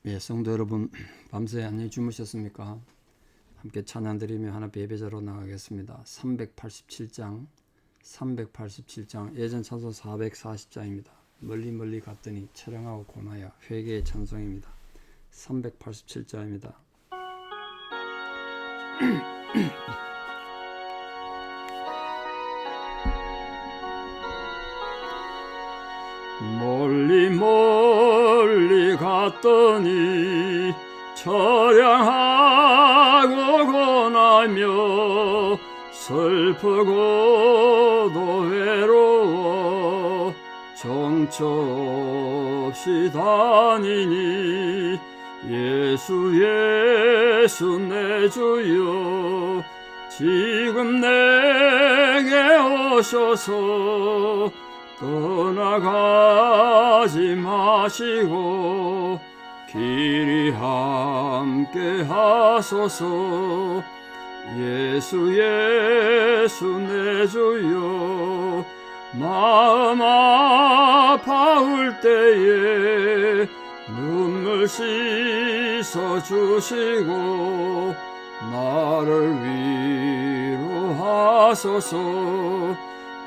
예, 성도 여러분, 밤새 안녕히 주무셨습니까? 함께 찬양 드리며 하나님 예배자로 나가겠습니다. 387장, 예전 찬송 440장입니다. 멀리 갔더니 처량하고 고나야 회개의 찬송입니다. 387장입니다. 멀리 갔더니 처량하고 고나며 슬프고도 외로워 정처 없이 다니니 예수 내 주여 지금 내게 오셔서 떠나가지 마시고 길이 함께 하소서. 예수 내 주여 마음 아파올 때에 눈물 씻어 주시고 나를 위로하소서.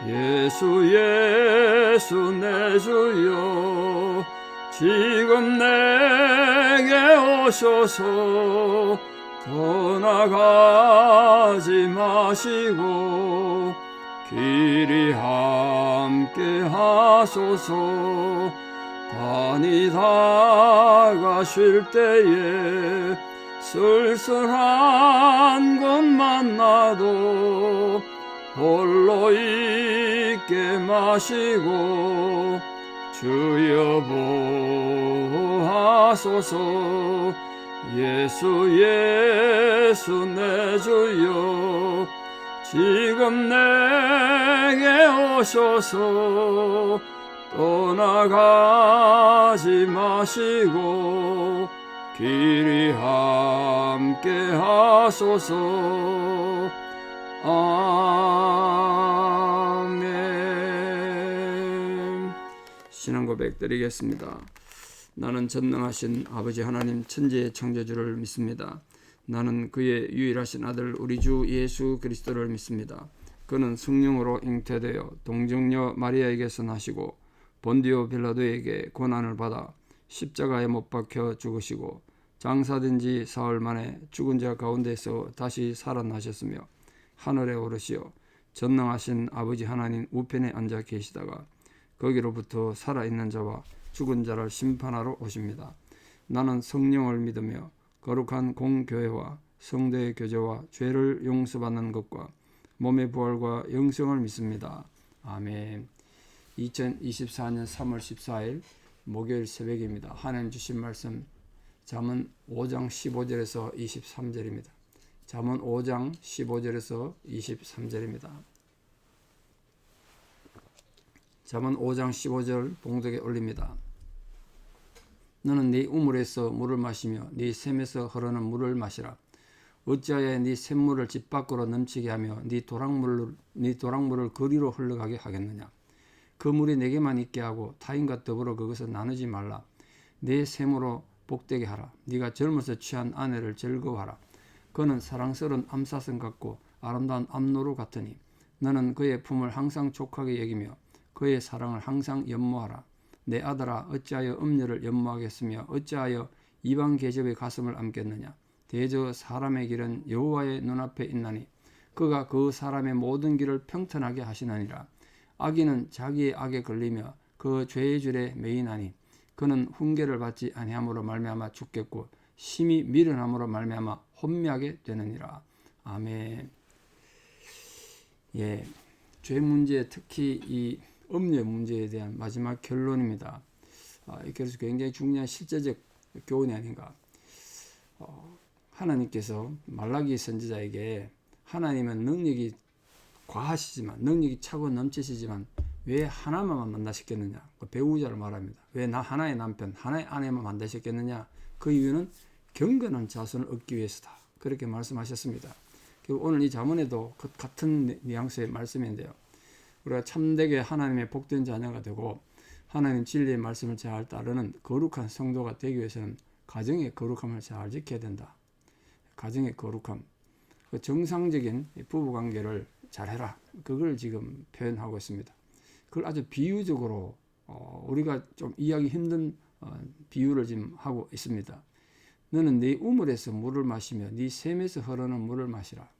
예수 내 주여 지금 내게 오셔서 떠나가지 마시고 길이 함께 하소서. 다니다가 쉴 때에 쓸쓸한 것만 나도 홀로 있게 마시고 주여 보호하소서. 예수 내 주여 지금 내게 오셔서 떠나가지 마시고 길이 함께 하소서. 아멘. 신앙 고백 드리겠습니다. 나는 전능하신 아버지 하나님 천지의 창조주를 믿습니다. 나는 그의 유일하신 아들 우리 주 예수 그리스도를 믿습니다. 그는 성령으로 잉태되어 동정녀 마리아에게서 나시고 본디오 빌라도에게 고난을 받아 십자가에 못 박혀 죽으시고 장사된 지 사흘 만에 죽은 자 가운데서 다시 살아나셨으며 하늘에 오르시어 전능하신 아버지 하나님 우편에 앉아 계시다가 거기로부터 살아있는 자와 죽은 자를 심판하러 오십니다. 나는 성령을 믿으며 거룩한 공교회와 성도의 교제와 죄를 용서받는 것과 몸의 부활과 영생을 믿습니다. 아멘. 2024년 3월 14일 목요일 새벽입니다. 하나님 주신 말씀 잠언 5장 15절에서 23절입니다. 잠언 5장 15절에서 23절입니다. 잠언 5장 15절 봉독에 올립니다. 너는 네 우물에서 물을 마시며 네 샘에서 흐르는 물을 마시라. 어찌하여 네 샘물을 집 밖으로 넘치게 하며 네 도랑물을 거리로 흘러가게 하겠느냐. 그 물이 내게만 있게 하고 타인과 더불어 그것을 나누지 말라. 내 샘으로 복되게 하라. 네가 젊어서 취한 아내를 즐거워하라. 그는 사랑스러운 암사슴 같고 아름다운 암노루 같으니 너는 그의 품을 항상 족하게 여기며 그의 사랑을 항상 연모하라. 내 아들아 어찌하여 음녀를 연모하겠으며 어찌하여 이방 계집의 가슴을 안겠느냐. 대저 사람의 길은 여호와의 눈앞에 있나니 그가 그 사람의 모든 길을 평탄하게 하시나니라. 악인은 자기의 악에 걸리며 그 죄의 줄에 매이나니 그는 훈계를 받지 아니함으로 말미암아 죽겠고 심히 미련함으로 말미암아 혼미하게 되느니라. 아멘. 예, 죄 문제, 특히 이 음녀 문제에 대한 마지막 결론입니다. 그래서 굉장히 중요한 실제적 교훈이 아닌가. 하나님께서 말라기 선지자에게 하나님은 능력이 과하시지만 능력이 차고 넘치시지만 왜 하나만 만나셨겠느냐. 그 배우자를 말합니다. 왜 나 하나의 남편, 하나의 아내만 만나셨겠느냐. 그 이유는 경건한 자손을 얻기 위해서다. 그렇게 말씀하셨습니다. 오늘 이 잠언에도 같은 뉘앙스의 말씀인데요. 우리가 참되게 하나님의 복된 자녀가 되고 하나님 진리의 말씀을 잘 따르는 거룩한 성도가 되기 위해서는 가정의 거룩함을 잘 지켜야 된다. 가정의 거룩함, 그 정상적인 부부관계를 잘해라. 그걸 지금 표현하고 있습니다. 그걸 아주 비유적으로 우리가 좀 이해하기 힘든 비유를 지금 하고 있습니다. 너는 네 우물에서 물을 마시며 네 샘에서 흐르는 물을 마시라.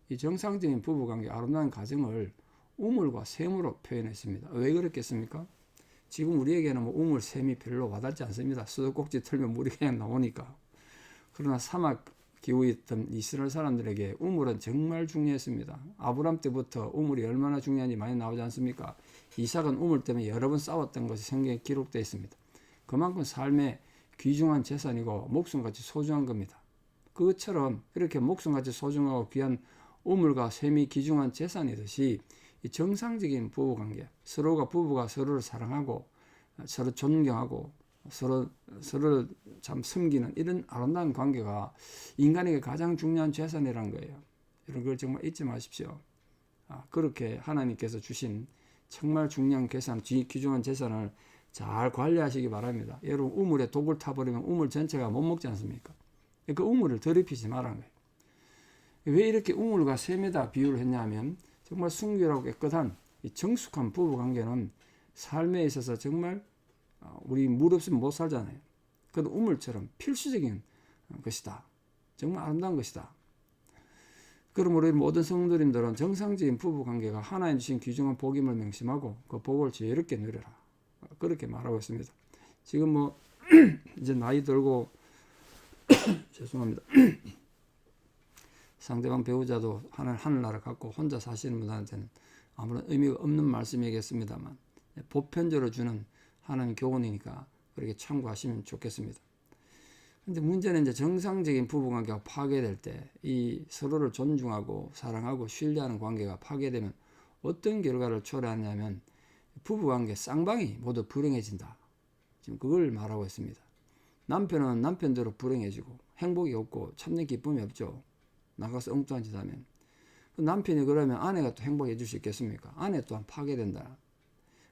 이 정상적인 부부관계 아름다운 가정을 우물과 샘으로 표현했습니다. 왜 그렇겠습니까? 지금 우리에게는 뭐 우물, 샘이 별로 와닿지 않습니다. 수도꼭지 틀면 물이 그냥 나오니까. 그러나 사막 기후에 있던 이스라엘 사람들에게 우물은 정말 중요했습니다. 아브람 때부터 우물이 얼마나 중요한지 많이 나오지 않습니까? 이삭은 우물 때문에 여러 번 싸웠던 것이 성경에 기록되어 있습니다. 그만큼 삶의 귀중한 재산이고 목숨같이 소중한 겁니다. 그것처럼 이렇게 목숨같이 소중하고 귀한 우물과 샘이 귀중한 재산이듯이 이 정상적인 부부관계, 부부가 서로를 사랑하고 서로 존경하고 서로 참 섬기는 이런 아름다운 관계가 인간에게 가장 중요한 재산이라는 거예요. 이런 걸 정말 잊지 마십시오. 그렇게 하나님께서 주신 정말 중요한 귀중한 재산을 잘 관리하시기 바랍니다. 여러분 우물에 독을 타버리면 우물 전체가 못 먹지 않습니까? 그 우물을 더럽히지 말라는 거예요. 왜 이렇게 우물과 샘에다 비유를 했냐면 정말 순결하고 깨끗한 정숙한 부부관계는 삶에 있어서 정말 우리 물 없으면 못 살잖아요. 그래도 우물처럼 필수적인 것이다. 정말 아름다운 것이다. 그러므로 모든 성도님들은 정상적인 부부관계가 하나님 주신 귀중한 복임을 명심하고 그 복을 지혜롭게 누려라. 그렇게 말하고 있습니다. 지금 뭐 이제 나이 들고 죄송합니다. 상대방 배우자도 하늘나라 갖고 혼자 사시는 분한테는 아무런 의미가 없는 말씀이겠습니다만 보편적으로 주는 하나님 교훈이니까 그렇게 참고하시면 좋겠습니다. 근데 문제는 이제 정상적인 부부관계가 파괴될 때 이 서로를 존중하고 사랑하고 신뢰하는 관계가 파괴되면 어떤 결과를 초래하냐면 부부관계 쌍방이 모두 불행해진다. 지금 그걸 말하고 있습니다. 남편은 남편대로 불행해지고 행복이 없고 참는 기쁨이 없죠. 나가서 엉뚱한 짓 하면. 남편이 그러면 아내가 또 행복해 줄 수 있겠습니까? 아내 또한 파괴된다.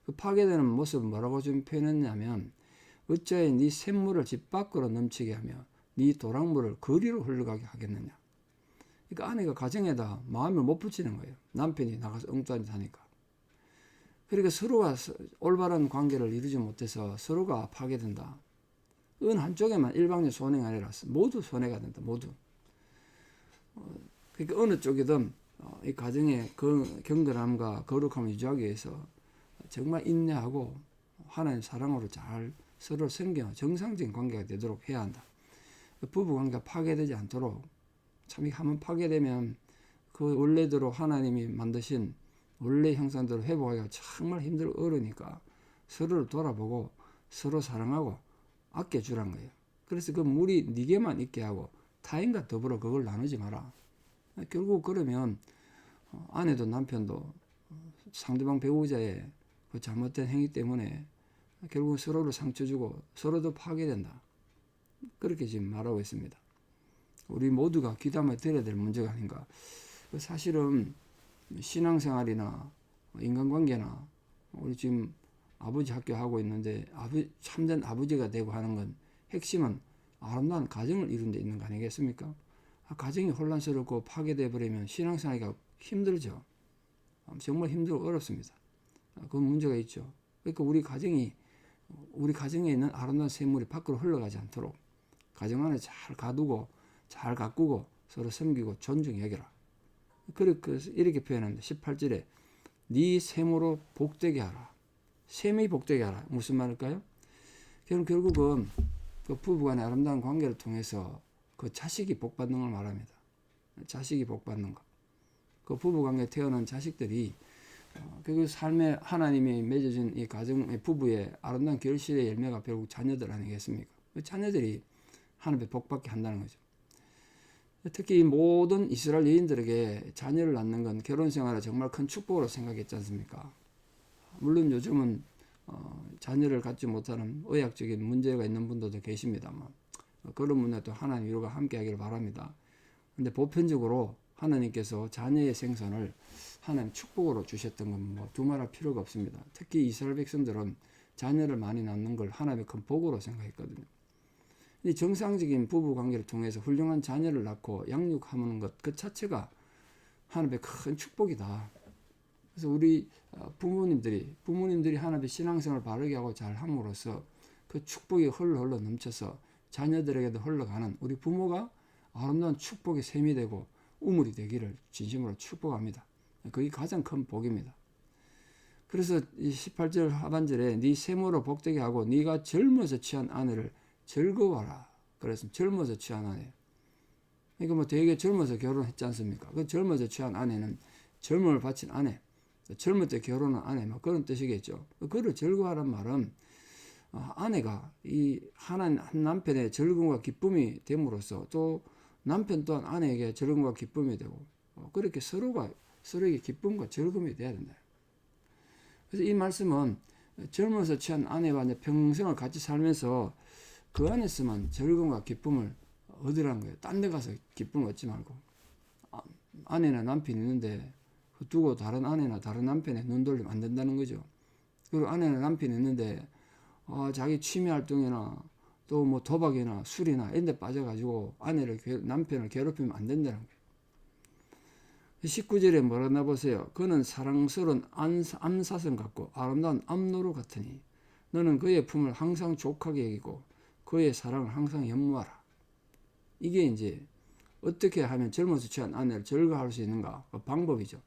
그 파괴되는 모습을 뭐라고 좀 표현했냐면 어찌하여 네 샘물을 집 밖으로 넘치게 하며 네 도랑물을 거리로 흘러가게 하겠느냐. 그러니까 아내가 가정에다 마음을 못 붙이는 거예요. 남편이 나가서 엉뚱한 짓 하니까. 그러니까 서로가 올바른 관계를 이루지 못해서 서로가 파괴된다. 어느 한쪽에만 일방적 손해가 아니라 모두 손해가 된다. 모두. 그러니까 어느 쪽이든 이 가정의 경건함과 거룩함을 유지하기 위해서 정말 인내하고 하나님 사랑으로 잘 서로 섬겨 정상적인 관계가 되도록 해야 한다. 부부관계가 파괴되지 않도록 참 한번 파괴되면 그 원래대로 하나님이 만드신 원래 형상대로 회복하기가 정말 힘들고 어려우니까 서로를 돌아보고 서로 사랑하고 아껴주란 거예요. 그래서 그 물이 네게만 있게 하고 타인과 더불어 그걸 나누지 마라. 결국 그러면 아내도 남편도 상대방 배우자의 그 잘못된 행위 때문에 결국 서로를 상처 주고 서로도 파괴된다. 그렇게 지금 말하고 있습니다. 우리 모두가 귀담아 들어야 될 문제가 아닌가. 사실은 신앙생활이나 인간관계나 우리 지금 아버지 학교 하고 있는데 참된 아버지가 되고 하는 건 핵심은 아름다운 가정을 이룬 데 있는 거 아니겠습니까? 가정이 혼란스럽고 파괴돼 버리면 신앙생활이 힘들죠. 정말 힘들고 어렵습니다. 그 문제가 있죠. 그러니까 우리 가정에 있는 아름다운 샘물이 밖으로 흘러가지 않도록 가정 안에 잘 가두고 잘 가꾸고 서로 섬기고 존중히 여겨라. 이렇게 표현합니다. 18절에 네 샘으로 복되게 하라. 샘이 복되게 하라. 무슨 말일까요? 결국은 그 부부간의 아름다운 관계를 통해서 그 자식이 복받는 걸 말합니다. 자식이 복받는 것. 그 부부관계에 태어난 자식들이 그 삶의 하나님이 맺어진 이 가정 부부의 아름다운 결실의 열매가 결국 자녀들 아니겠습니까? 그 자녀들이 하나님의 복받게 한다는 거죠. 특히 모든 이스라엘 여인들에게 자녀를 낳는 건 결혼 생활을 정말 큰 축복으로 생각했지 않습니까? 물론 요즘은 자녀를 갖지 못하는 의학적인 문제가 있는 분들도 계십니다만 그런 분들도 하나님 위로가 함께하기를 바랍니다. 그런데 보편적으로 하나님께서 자녀의 생선을 하나님 축복으로 주셨던 건 뭐 두말할 필요가 없습니다. 특히 이스라엘 백성들은 자녀를 많이 낳는 걸 하나님의 큰 복으로 생각했거든요. 이 정상적인 부부 관계를 통해서 훌륭한 자녀를 낳고 양육하는 것 그 자체가 하나님의 큰 축복이다. 그래서 우리 부모님들이 하나님의 신앙생활을 바르게 하고 잘 함으로써 그 축복이 흘러 넘쳐서 자녀들에게도 흘러가는 우리 부모가 아름다운 축복의 셈이 되고 우물이 되기를 진심으로 축복합니다. 그게 가장 큰 복입니다. 그래서 이 18절 하반절에 네 세모로 복되게 하고 네가 젊어서 취한 아내를 즐거워하라. 그래서 젊어서 취한 아내. 그러니까 뭐 되게 젊어서 결혼했지 않습니까? 그 젊어서 취한 아내는 젊음을 바친 아내, 젊을 때 결혼한 아내, 뭐 그런 뜻이겠죠. 그를 즐거워하란 말은 아내가 이 한 남편의 즐거움과 기쁨이 됨으로써 또 남편 또한 아내에게 즐거움과 기쁨이 되고 그렇게 서로에게 기쁨과 즐거움이 돼야 된다. 그래서 이 말씀은 젊어서 취한 아내와 이제 평생을 같이 살면서 그 안에서만 즐거움과 기쁨을 얻으라는 거예요. 딴 데 가서 기쁨을 얻지 말고. 아내나 남편이 있는데 두고 다른 아내나 다른 남편에 눈 돌리면 안 된다는 거죠. 그리고 아내나 남편이 있는데 자기 취미 활동이나 또 뭐 도박이나 술이나 이런 데 빠져가지고 남편을 괴롭히면 안 된다는 거예요. 19절에 뭐라나 보세요. 그는 사랑스러운 암사슴 같고 아름다운 암노루 같으니 너는 그의 품을 항상 족하게 여기고 그의 사랑을 항상 연모하라. 이게 이제 어떻게 하면 젊어서 취한 아내를 즐거워할 수 있는가? 그 방법이죠.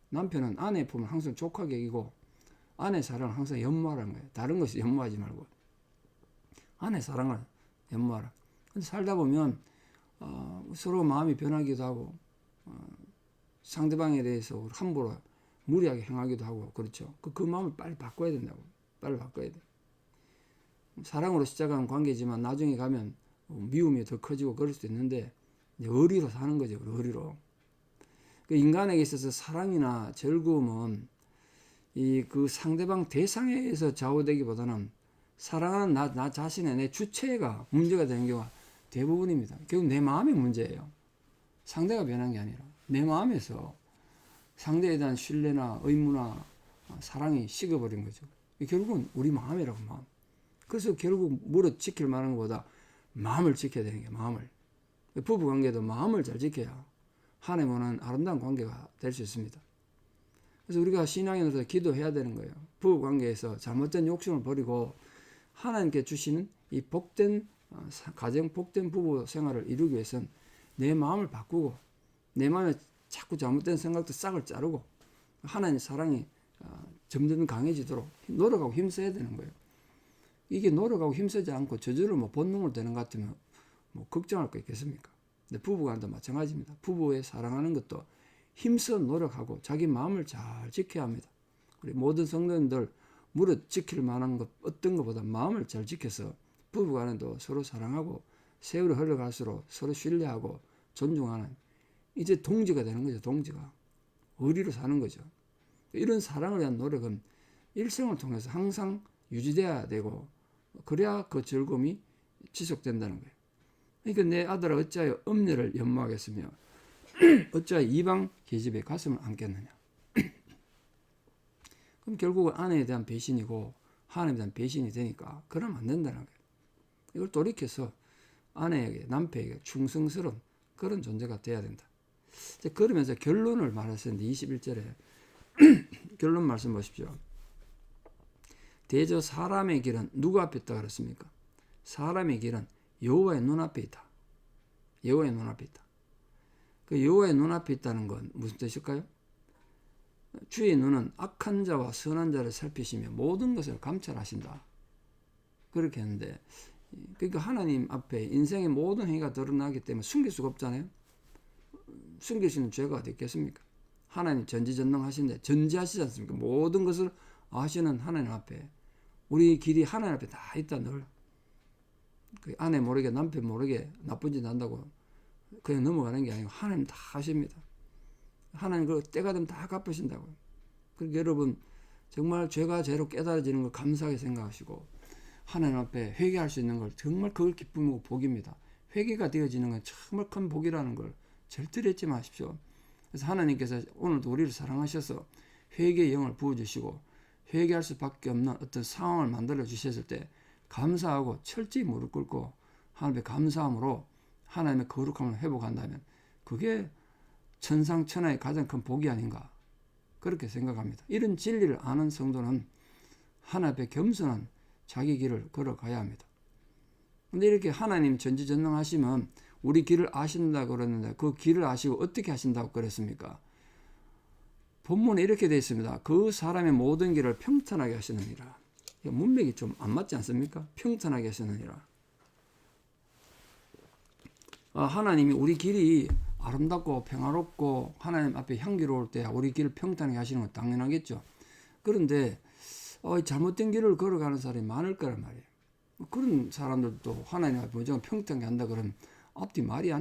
남편은 아내의 품을 항상 족하게 여기고 아내 사랑을 항상 연모하라는 거예요. 다른 것이 연모하지 말고 아내 사랑을 연모하라. 근데 살다 보면 서로 마음이 변하기도 하고 상대방에 대해서 함부로 무리하게 행하기도 하고 그렇죠. 그 마음을 빨리 바꿔야 된다고. 빨리 바꿔야 돼. 사랑으로 시작한 관계지만 나중에 가면 미움이 더 커지고 그럴 수도 있는데 의리로 사는 거죠. 의리로. 그 인간에게 있어서 사랑이나 즐거움은 그 상대방 대상에 의해서 좌우되기보다는 사랑하는 나 자신의 내 주체가 문제가 되는 경우가 대부분입니다. 결국 내 마음의 문제예요. 상대가 변한 게 아니라 내 마음에서 상대에 대한 신뢰나 의무나 사랑이 식어버린 거죠. 결국은 우리 마음이라고 마음. 그래서 결국 무릇 지킬 만한 것보다 마음을 지켜야 되는 게 마음을. 부부관계도 마음을 잘 지켜야 하나님과는 아름다운 관계가 될 수 있습니다. 그래서 우리가 신앙인으로서 기도해야 되는 거예요. 부부관계에서 잘못된 욕심을 버리고 하나님께 주시는 이 복된 가정, 복된 부부 생활을 이루기 위해서는 내 마음을 바꾸고 내 마음에 자꾸 잘못된 생각도 싹을 자르고 하나님의 사랑이 점점 강해지도록 노력하고 힘써야 되는 거예요. 이게 노력하고 힘쓰지 않고 저절로 뭐 본능으로 되는 것 같으면 뭐 걱정할 거 있겠습니까? 근데 부부간도 마찬가지입니다. 부부에 사랑하는 것도 힘써 노력하고 자기 마음을 잘 지켜야 합니다. 우리 모든 성도님들 무릇 지킬 만한 것 어떤 것보다 마음을 잘 지켜서 부부간에도 서로 사랑하고 세월이 흘러갈수록 서로 신뢰하고 존중하는 이제 동지가 되는 거죠. 동지가 의리로 사는 거죠. 이런 사랑을 위한 노력은 일생을 통해서 항상 유지돼야 되고 그래야 그 즐거움이 지속된다는 거예요. 그러니까 내 아들아 어찌하여 음녀를 연모하겠으며 어찌하여 이방 계집의 가슴을 안겠느냐. 그럼 결국은 아내에 대한 배신이고 하나님에 대한 배신이 되니까 그러면 안 된다는 거예요. 이걸 돌이켜서 아내에게 남편에게 충성스러운 그런 존재가 돼야 된다. 그러면서 결론을 말했었는데 21절에 결론 말씀 보십시오. 대저 사람의 길은 누구 앞에 있다 그랬습니까? 사람의 길은 여호와의 눈앞에 있다. 여호와의 눈앞에 있다. 그 여호와의 눈앞에 있다는 건 무슨 뜻일까요? 주의 눈은 악한 자와 선한 자를 살피시며 모든 것을 감찰하신다. 그렇게 했는데 그러니까 하나님 앞에 인생의 모든 행위가 드러나기 때문에 숨길 수가 없잖아요. 숨길 수 있는 죄가 어디 있겠습니까? 하나님 전지전능하신데 전지하시지 않습니까? 모든 것을 아시는 하나님 앞에 우리 길이 하나님 앞에 다 있다. 늘 그 아내 모르게 남편 모르게 나쁜 짓 한다고 그냥 넘어가는 게 아니고 하나님 다 아십니다. 하나님 그 때가 되면 다 갚으신다고요. 그러니까 여러분 정말 죄가 죄로 깨달아지는 걸 감사하게 생각하시고 하나님 앞에 회개할 수 있는 걸 정말 그걸 기쁨이고 복입니다. 회개가 되어지는 건 정말 큰 복이라는 걸 절대로 잊지 마십시오. 그래서 하나님께서 오늘도 우리를 사랑하셔서 회개의 영을 부어주시고 회개할 수밖에 없는 어떤 상황을 만들어 주셨을 때 감사하고 철저히 무릎 꿇고 하나님의 감사함으로 하나님의 거룩함을 회복한다면 그게 천상천하의 가장 큰 복이 아닌가 그렇게 생각합니다. 이런 진리를 아는 성도는 하나님 앞에 겸손한 자기 길을 걸어가야 합니다. 근데 이렇게 하나님 전지전능하시면 우리 길을 아신다고 그러는데 그 길을 아시고 어떻게 하신다고 그랬습니까? 본문에 이렇게 되어 있습니다. 그 사람의 모든 길을 평탄하게 하시느니라. 문맥이 좀 안 맞지 않습니까? 평탄하게 하시느니라. 하나님이 우리 길이 아름답고 평화롭고 하나님 앞에 향기로울 때 우리 길을 평탄하게 하시는 건 당연하겠죠. 그런데 잘못된 길을 걸어가는 사람이 많을 거란 말이에요. 그런 사람들도 하나님 앞에 무조건 평탄하게 한다 그러면 앞뒤 말이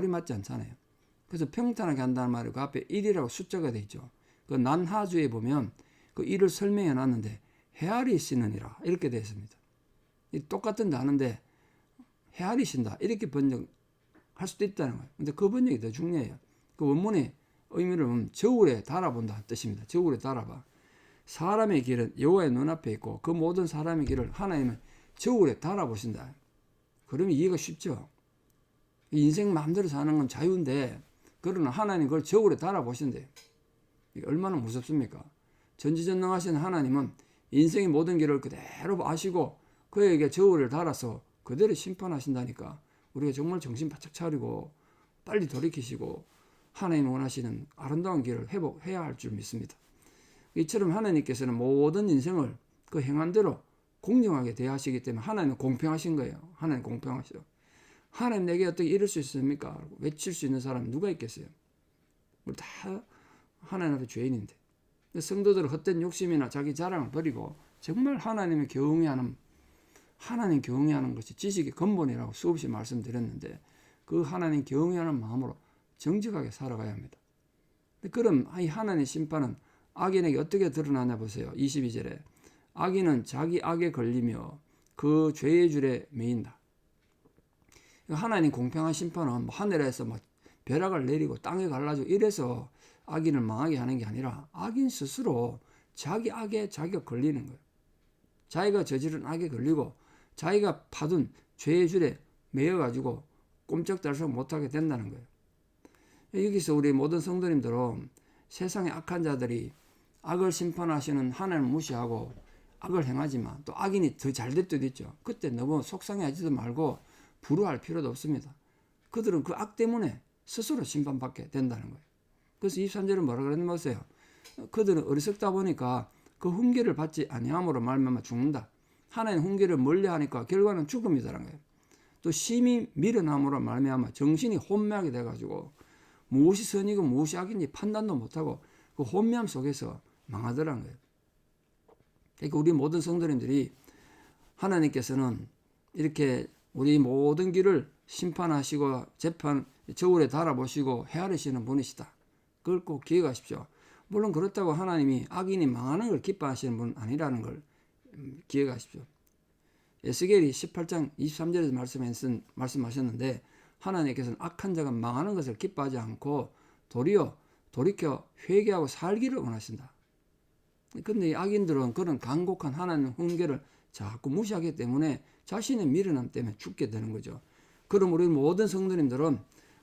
맞지 않잖아요. 그래서 평탄하게 한다는 말이 그 앞에 1이라고 숫자가 되어 있죠. 그 난하주에 보면 그 1을 설명해 놨는데 헤아리시느니라 이렇게 되어 있습니다. 똑같은 단어인데 헤아리신다 이렇게 번역할 수도 있다는 거예요. 근데 그 번역이 더 중요해요. 그 원문의 의미를 보면 저울에 달아본다 뜻입니다. 저울에 달아봐. 사람의 길은 여호와의 눈앞에 있고 그 모든 사람의 길을 하나님은 저울에 달아보신다. 그러면 이해가 쉽죠. 인생 마음대로 사는 건 자유인데 그러나 하나님 그걸 저울에 달아보신대요. 이게 얼마나 무섭습니까? 전지전능하신 하나님은 인생의 모든 길을 그대로 아시고 그에게 저울을 달아서 그대로 심판하신다니까 우리가 정말 정신 바짝 차리고 빨리 돌이키시고 하나님이 원하시는 아름다운 길을 회복해야 할 줄 믿습니다. 이처럼 하나님께서는 모든 인생을 그 행한 대로 공정하게 대하시기 때문에 하나님은 공평하신 거예요. 하나님 공평하시죠. 하나님 내게 어떻게 이럴 수 있습니까? 외칠 수 있는 사람이 누가 있겠어요? 우리 다 하나님 앞에 죄인인데 성도들은 헛된 욕심이나 자기 자랑을 버리고 정말 하나님 경외하는 것이 지식의 근본이라고 수없이 말씀드렸는데 그 하나님 경외하는 마음으로 정직하게 살아가야 합니다. 그럼 이 하나님의 심판은 악인에게 어떻게 드러나냐 보세요. 22절에 악인은 자기 악에 걸리며 그 죄의 줄에 매인다. 하나님 공평한 심판은 하늘에서 벼락을 내리고 땅에 갈라지고 이래서 악인을 망하게 하는 게 아니라 악인 스스로 자기 악에 자기가 걸리는 거예요. 자기가 저지른 악에 걸리고 자기가 받은 죄의 줄에 매여가지고 꼼짝달싹 못하게 된다는 거예요. 여기서 우리 모든 성도님들은 세상의 악한 자들이 악을 심판하시는 하나님을 무시하고 악을 행하지만 또 악인이 더 잘 될 때도 있죠. 그때 너무 속상해하지도 말고 불효할 필요도 없습니다. 그들은 그 악 때문에 스스로 심판받게 된다는 거예요. 그래서 23절은 뭐라 그러는 거세요? 그들은 어리석다 보니까 그 훈계를 받지 아니함으로 말미암아 죽는다. 하나님 훈계를 멀리하니까 결과는 죽음이라는 거예요. 또 심히 미련함으로 말미암아 정신이 혼미하게 돼가지고 무엇이 선이고 무엇이 악인지 판단도 못하고 그 혼미함 속에서 망하더라는 거예요. 그러니까 우리 모든 성도님들이 하나님께서는 이렇게 우리 모든 길을 심판하시고 저울에 달아보시고 헤아리시는 분이시다. 그걸 꼭 기억하십시오. 물론 그렇다고 하나님이 악인이 망하는 걸 기뻐하시는 분은 아니라는 걸 기억하십시오. 에스겔이 18장 23절에서 말씀하셨는데 하나님께서는 악한 자가 망하는 것을 기뻐하지 않고 도리어 돌이켜 회개하고 살기를 원하신다. 그런데 이 악인들은 그런 간곡한 하나님의 훈계를 자꾸 무시하기 때문에 자신의 미련함 때문에 죽게 되는 거죠. 그럼 우리 모든 성도님들은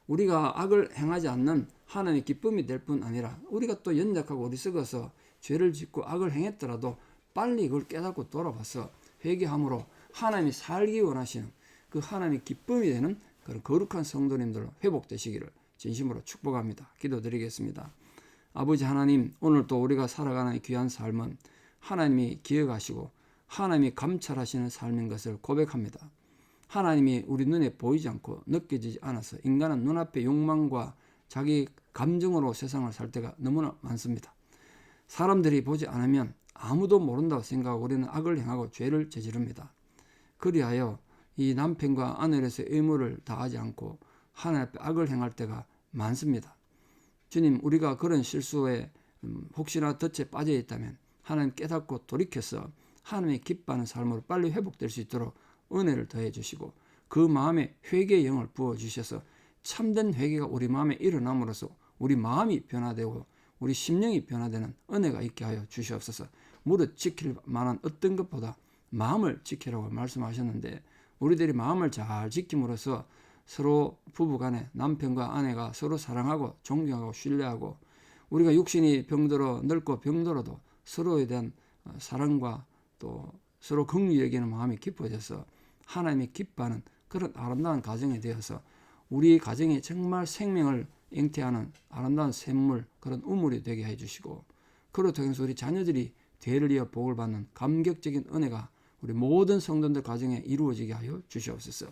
우리가 악을 행하지 않는 하나님의 기쁨이 될 뿐 아니라 우리가 또 연약하고 어리석어서 죄를 짓고 악을 행했더라도 빨리 그걸 깨닫고 돌아봐서 회개함으로 하나님이 살기 원하시는 그 하나님의 기쁨이 되는 그런 거룩한 성도님들로 회복되시기를 진심으로 축복합니다. 기도드리겠습니다. 아버지 하나님, 오늘 또 우리가 살아가는 귀한 삶은 하나님이 기억하시고 하나님이 감찰하시는 삶인 것을 고백합니다. 하나님이 우리 눈에 보이지 않고 느껴지지 않아서 인간은 눈앞의 욕망과 자기 감정으로 세상을 살 때가 너무나 많습니다. 사람들이 보지 않으면 아무도 모른다고 생각하고 우리는 악을 행하고 죄를 저지릅니다. 그리하여 이 남편과 아내로서의 의무를 다하지 않고 하나님 앞에 악을 행할 때가 많습니다. 주님, 우리가 그런 실수에 혹시나 덫에 빠져 있다면 하나님 깨닫고 돌이켜서 하나님의 기뻐하는 삶으로 빨리 회복될 수 있도록 은혜를 더해 주시고 그 마음에 회개의 영을 부어주셔서 참된 회개가 우리 마음에 일어남으로써 우리 마음이 변화되고 우리 심령이 변화되는 은혜가 있게 하여 주시옵소서. 무릇 지킬 만한 어떤 것보다 마음을 지키라고 말씀하셨는데 우리들이 마음을 잘 지킴으로써 서로 부부간에 남편과 아내가 서로 사랑하고 존경하고 신뢰하고 우리가 육신이 병들어 늙고 병들어도 서로에 대한 사랑과 또 서로 긍휼히 여기는 마음이 깊어져서 하나님이 기뻐하는 그런 아름다운 가정이 되어서 우리 가정이 정말 생명을 잉태하는 아름다운 샘물 그런 우물이 되게 해주시고 그로 통해서 우리 자녀들이 대를 이어 복을 받는 감격적인 은혜가 우리 모든 성도들 가정에 이루어지게 하여 주시옵소서.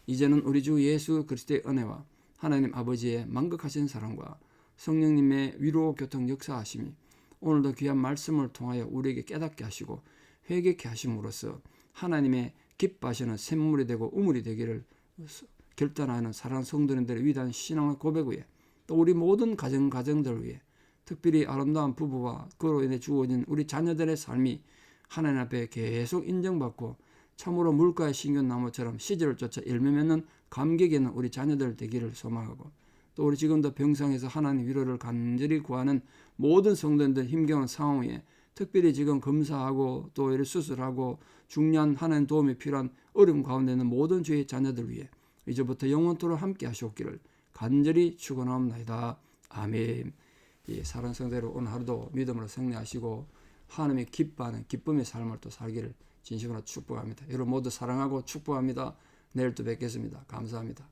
이제는 우리 주 예수 그리스도의 은혜와 하나님 아버지의 만극하신 사랑과 성령님의 위로 교통 역사하심이 오늘도 귀한 말씀을 통하여 우리에게 깨닫게 하시고 회개케 하심으로써 하나님의 기뻐하시는 샘물이 되고 우물이 되기를 결단하는 사랑하는 성도님들의 위대한 신앙의 고백 위에 또 우리 모든 가정들을 위해 특별히 아름다운 부부와 그로 인해 주어진 우리 자녀들의 삶이 하나님 앞에 계속 인정받고 참으로 물가의 신경나무처럼 시절을 쫓아 열매 맺는 감격이 있는 우리 자녀들 되기를 소망하고 또 우리 지금도 병상에서 하나님 위로를 간절히 구하는 모든 성도님들 힘겨운 상황 위에 특별히 지금 검사하고 또 이를 수술하고 중요한 하나님 도움이 필요한 어려움 가운데 있는 모든 주의 자녀들 위해 이제부터 영원토록 함께 하시옵기를 간절히 축원하옵나이다. 아멘. 이 사랑하는 성도들 오늘 하루도 믿음으로 승리하시고 하나님의 기뻐하는 기쁨의 삶을 또 살기를 진심으로 축복합니다. 여러분 모두 사랑하고 축복합니다. 내일 또 뵙겠습니다. 감사합니다.